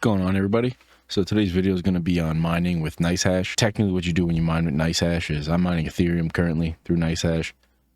going on, everybody? So today's video is going to be on mining with Nicehash. Technically what you do when you mine with Nicehash is I'm mining Ethereum currently through Nicehash,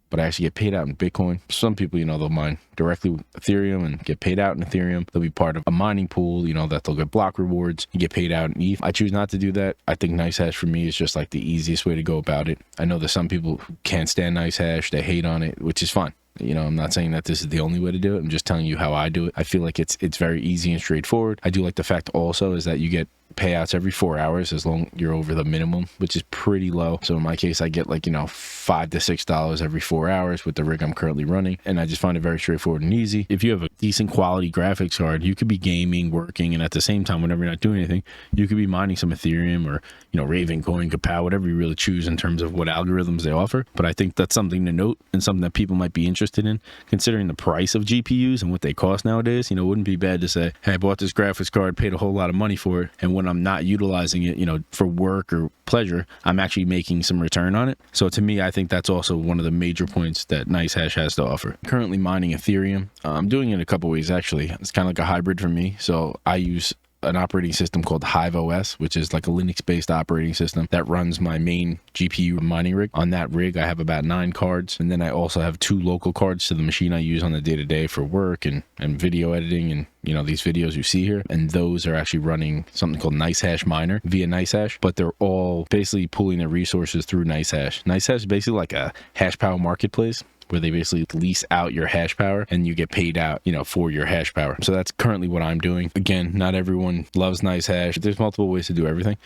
but I actually get paid out in Bitcoin. Some people, they'll mine directly with Ethereum and get paid out in Ethereum. They'll be part of a mining pool, that they'll get block rewards and get paid out in ETH. I choose not to do that. I think Nicehash for me is just like the easiest way to go about it. I know there's some people who can't stand Nicehash. They hate on it, which is fine. I'm not saying that this is the only way to do it. I'm just telling you how I do it. I feel like it's very easy and straightforward. I do like the fact also is that you get payouts every 4 hours as long as you're over the minimum, which is pretty low. So in my case, I get like, $5 to $6 every 4 hours with the rig I'm currently running. And I just find it very straightforward and easy. If you have a decent quality graphics card, you could be gaming, working, and at the same time, whenever you're not doing anything, you could be mining some Ethereum or, Raven Coin, Kapow, whatever you really choose in terms of what algorithms they offer. But I think that's something to note and something that people might be interested in, considering the price of GPUs and what they cost nowadays. It wouldn't be bad to say, hey, I bought this graphics card, paid a whole lot of money for it, and when I'm not utilizing it, for work or pleasure, I'm actually making some return on it. So to me, I think that's also one of the major points that Nicehash has to offer. Currently mining Ethereum. I'm doing it in a couple ways, actually. It's kind of like a hybrid for me. So I use an operating system called Hive OS, which is like a Linux-based operating system that runs my main GPU mining rig. On that rig, I have about 9 cards, and then I also have 2 local cards to the machine I use on the day-to-day for work and video editing and these videos you see here. And those are actually running something called Nicehash Miner via Nicehash, but they're all basically pulling their resources through Nicehash. Nicehash is basically like a hash power marketplace where they basically lease out your hash power and you get paid out, for your hash power. So that's currently what I'm doing. Again, not everyone loves Nicehash. There's multiple ways to do everything.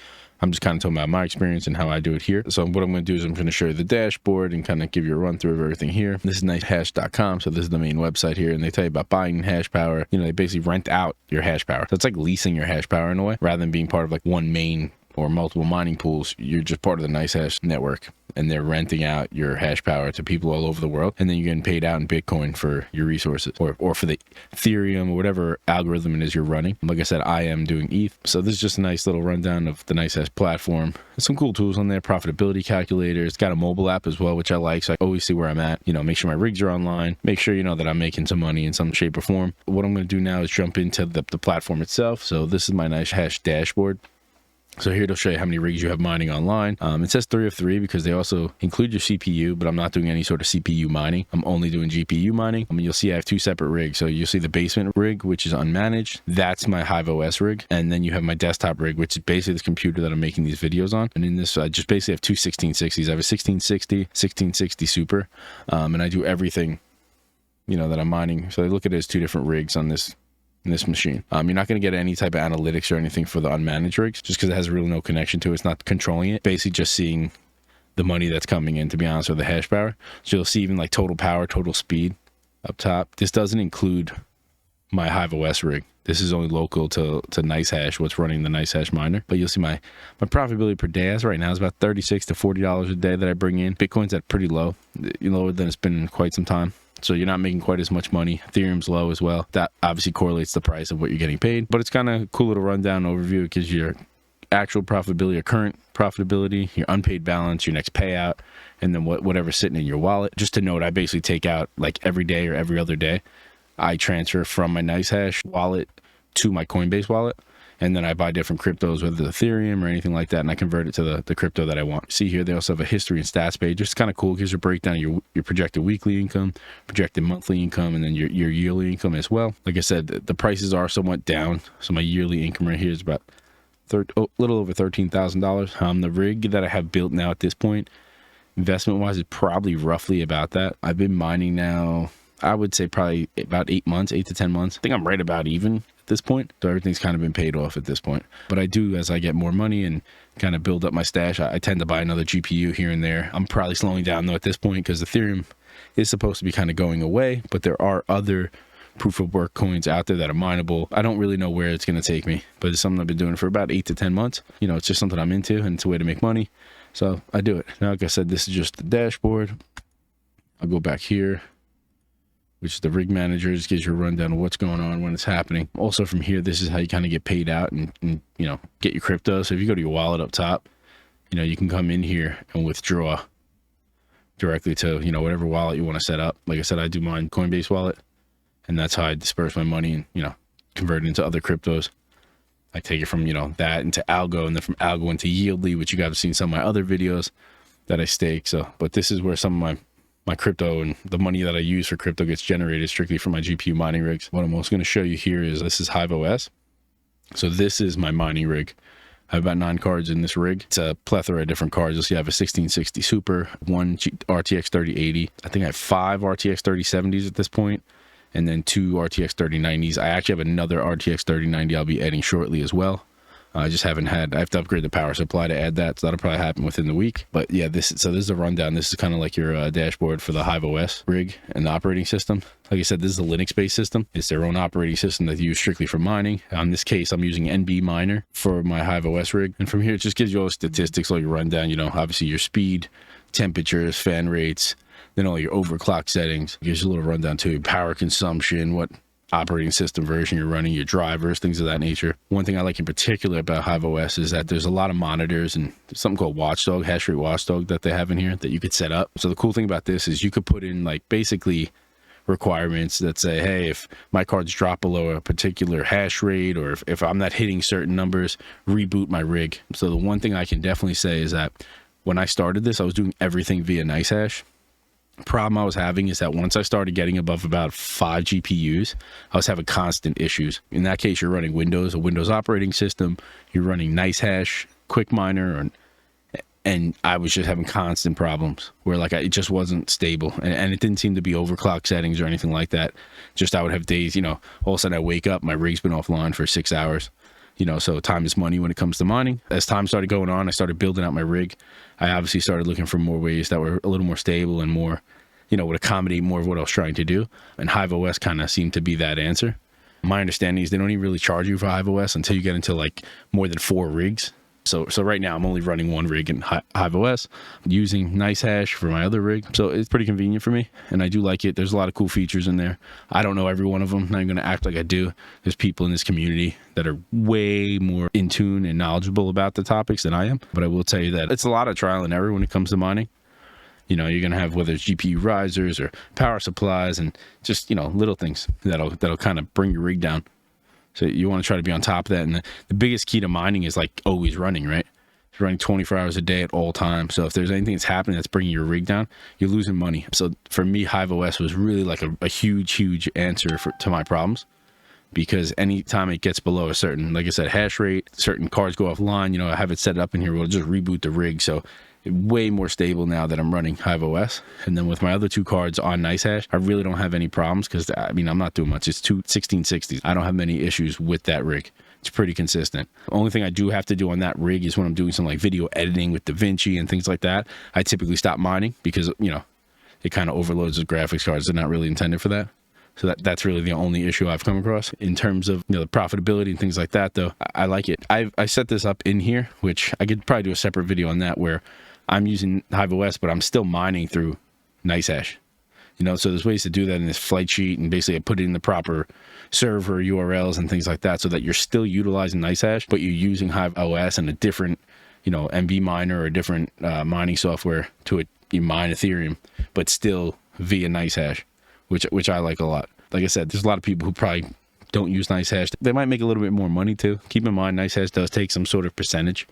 I'm just kind of talking about my experience and how I do it here. So what I'm going to do is I'm going to show you the dashboard and kind of give you a run through of everything here. This is nicehash.com. So this is the main website here, and they tell you about buying hash power. They basically rent out your hash power. So it's like leasing your hash power in a way, rather than being part of like one main or multiple mining pools. You're just part of the Nicehash network, and they're renting out your hash power to people all over the world, and then you're getting paid out in Bitcoin for your resources or for the Ethereum or whatever algorithm it is you're running. Like I said, I am doing ETH. So this is just a nice little rundown of the Nicehash platform. There's some cool tools on there, profitability calculator. It's got a mobile app as well, which I like, so I always see where I'm at. Make sure my rigs are online, make sure that I'm making some money in some shape or form. What I'm going to do now is jump into the platform itself. So this is my Nicehash dashboard. So here it'll show you how many rigs you have mining online. It says 3 of 3 because they also include your CPU, but I'm not doing any sort of CPU mining. I'm only doing GPU mining. You'll see I have 2 separate rigs. So you'll see the basement rig, which is unmanaged. That's my HiveOS rig. And then you have my desktop rig, which is basically this computer that I'm making these videos on. And in this, I just basically have 2 1660s. I have a 1660, 1660 Super, and I do everything, that I'm mining. So I look at it as 2 different rigs on this machine. You're not going to get any type of analytics or anything for the unmanaged rigs, just because it has really no connection to it. It's not controlling it. Basically just seeing the money that's coming in, to be honest, with the hash power. So you'll see even like total power, total speed up top. This doesn't include my HiveOS rig. This is only local to Nicehash, what's running the Nicehash miner. But you'll see my profitability per day as right now is about $36 to $40 a day that I bring in. Bitcoin's at pretty low, lower than it's been in quite some time. So you're not making quite as much money. Ethereum's low as well. That obviously correlates the price of what you're getting paid. But it's kind of cool little rundown overview. It gives you your actual profitability, your current profitability, your unpaid balance, your next payout, and then whatever's sitting in your wallet. Just to note, I basically take out like every day or every other day. I transfer from my Nicehash wallet to my Coinbase wallet. And then I buy different cryptos, whether it's Ethereum or anything like that, and I convert it to the crypto that I want. See here, they also have a history and stats page. It's kind of cool. It gives you a breakdown of your projected weekly income, projected monthly income, and then your yearly income as well. Like I said, the prices are somewhat down. So my yearly income right here is about a little over $13,000. The rig that I have built now at this point, investment-wise, is probably roughly about that. I've been mining now, I would say probably about 8 to 10 months. I think I'm right about even at this point. So everything's kind of been paid off at this point. But I do, as I get more money and kind of build up my stash, I tend to buy another GPU here and there. I'm probably slowing down though at this point because Ethereum is supposed to be kind of going away, but there are other proof of work coins out there that are mineable. I don't really know where it's going to take me, but it's something I've been doing for about 8 to 10 months. It's just something I'm into, and it's a way to make money. So I do it. Now, like I said, this is just the dashboard. I'll go back here, which is the rig manager. Just gives you a rundown of what's going on when it's happening. Also from here, this is how you kind of get paid out and get your crypto. So if you go to your wallet up top, you can come in here and withdraw directly to, whatever wallet you want to set up. Like I said, I do mine Coinbase wallet, and that's how I disperse my money and, convert it into other cryptos. I take it from, that into algo, and then from algo into Yieldly, which you guys have seen some of my other videos that I stake. So, but this is where some of my crypto and the money that I use for crypto gets generated strictly from my GPU mining rigs. What I'm also going to show you here is this is HiveOS. So this is my mining rig. I have about 9 cards in this rig. It's a plethora of different cards. You'll see I have a 1660 Super, one RTX 3080. I think I have 5 RTX 3070s at this point, and then 2 RTX 3090s. I actually have another RTX 3090 I'll be adding shortly as well. I just haven't had, I have to upgrade the power supply to add that, so that'll probably happen within the week. But yeah, this is a rundown. This is kind of like your dashboard for the HiveOS rig and the operating system. Like I said, this is a Linux-based system. It's their own operating system that they use strictly for mining. In this case, I'm using NB Miner for my HiveOS rig. And from here, it just gives you all the statistics, all your rundown, obviously your speed, temperatures, fan rates, then all your overclock settings. It gives you a little rundown too, power consumption, what operating system version you're running, your drivers, things of that nature. One thing I like in particular about HiveOS is that there's a lot of monitors and something called Watchdog, hash rate Watchdog that they have in here that you could set up. So the cool thing about this is you could put in like basically requirements that say, hey, if my cards drop below a particular hash rate, or if I'm not hitting certain numbers, reboot my rig. So the one thing I can definitely say is that when I started this, I was doing everything via Nicehash. Problem I was having is that once I started getting above about 5 GPUs, I was having constant issues. In that case, you're running Windows, a Windows operating system, you're running Nicehash, Quick Miner, and I was just having constant problems where like it just wasn't stable, and it didn't seem to be overclock settings or anything like that. Just I would have days, all of a sudden I wake up, my rig's been offline for 6 hours. So time is money when it comes to mining. As time started going on, I started building out my rig. I obviously started looking for more ways that were a little more stable and more, would accommodate more of what I was trying to do. And HiveOS kind of seemed to be that answer. My understanding is they don't even really charge you for HiveOS until you get into like more than 4 rigs. So right now I'm only running 1 rig in HiveOS, using Nicehash for my other rig. So it's pretty convenient for me, and I do like it. There's a lot of cool features in there. I don't know every one of them. Not even going to act like I do. There's people in this community that are way more in tune and knowledgeable about the topics than I am. But I will tell you that it's a lot of trial and error when it comes to mining. You're going to have, whether it's GPU risers or power supplies and just, little things that'll kind of bring your rig down. So you want to try to be on top of that. And the biggest key to mining is like always running, right? It's running 24 hours a day at all times. So if there's anything that's happening that's bringing your rig down, you're losing money. So for me, HiveOS was really like a huge answer to my problems, because anytime it gets below a certain, like I said, hash rate, certain cards go offline, I have it set up in here. We'll just reboot the rig. So way more stable now that I'm running HiveOS. And then with my other 2 cards on Nicehash, I really don't have any problems, because I'm not doing much. It's 2 1660s. I don't have many issues with that rig. It's pretty consistent. The only thing I do have to do on that rig is when I'm doing some like video editing with DaVinci and things like that, I typically stop mining, because it kind of overloads the graphics cards. They're not really intended for that. So that's really the only issue I've come across. In terms of the profitability and things like that, though, I like it. I set this up in here, which I could probably do a separate video on that, where I'm using HiveOS, but I'm still mining through Nicehash. So there's ways to do that in this flight sheet, and basically I put it in the proper server URLs and things like that, so that you're still utilizing Nicehash, but you're using HiveOS and a different, NB miner or a different mining software you mine Ethereum, but still via Nicehash, which I like a lot. Like I said, there's a lot of people who probably don't use Nicehash. They might make a little bit more money too. Keep in mind, Nicehash does take some sort of percentage.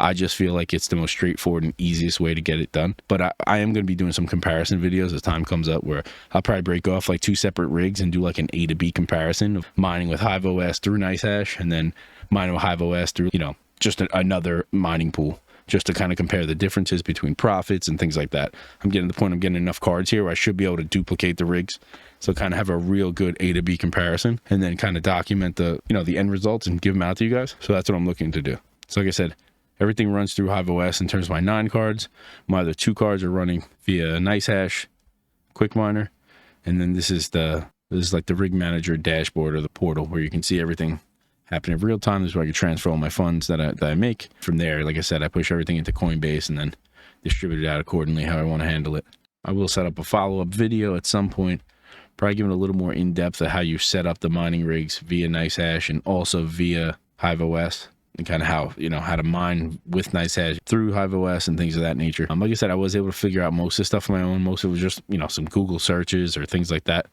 I just feel like it's the most straightforward and easiest way to get it done. But I am going to be doing some comparison videos as time comes up, where I'll probably break off like 2 separate rigs and do like an A to B comparison of mining with HiveOS through Nicehash, and then mining with HiveOS through, just another mining pool, just to kind of compare the differences between profits and things like that. I'm getting to the point I'm getting enough cards here where I should be able to duplicate the rigs. So kind of have a real good A to B comparison, and then kind of document the end results and give them out to you guys. So that's what I'm looking to do. So like I said, everything runs through HiveOS in terms of my 9 cards. My other 2 cards are running via Nicehash, Quick Miner, and then this is like the rig manager dashboard, or the portal, where you can see everything happening in real time. This is where I can transfer all my funds that I make. From there, like I said, I push everything into Coinbase and then distribute it out accordingly how I want to handle it. I will set up a follow-up video at some point, probably giving a little more in-depth of how you set up the mining rigs via Nicehash and also via HiveOS, and kind of how to mine with Nicehash through HiveOS and things of that nature. Like I said, I was able to figure out most of the stuff on my own. Most of it was just some Google searches or things like that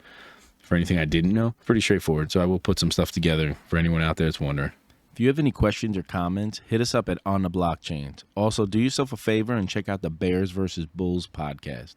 for anything I didn't know. Pretty straightforward. So I will put some stuff together for anyone out there that's wondering. If you have any questions or comments, hit us up at OnDaBlockchains. Also, do yourself a favor and check out the Bears versus Bulls podcast.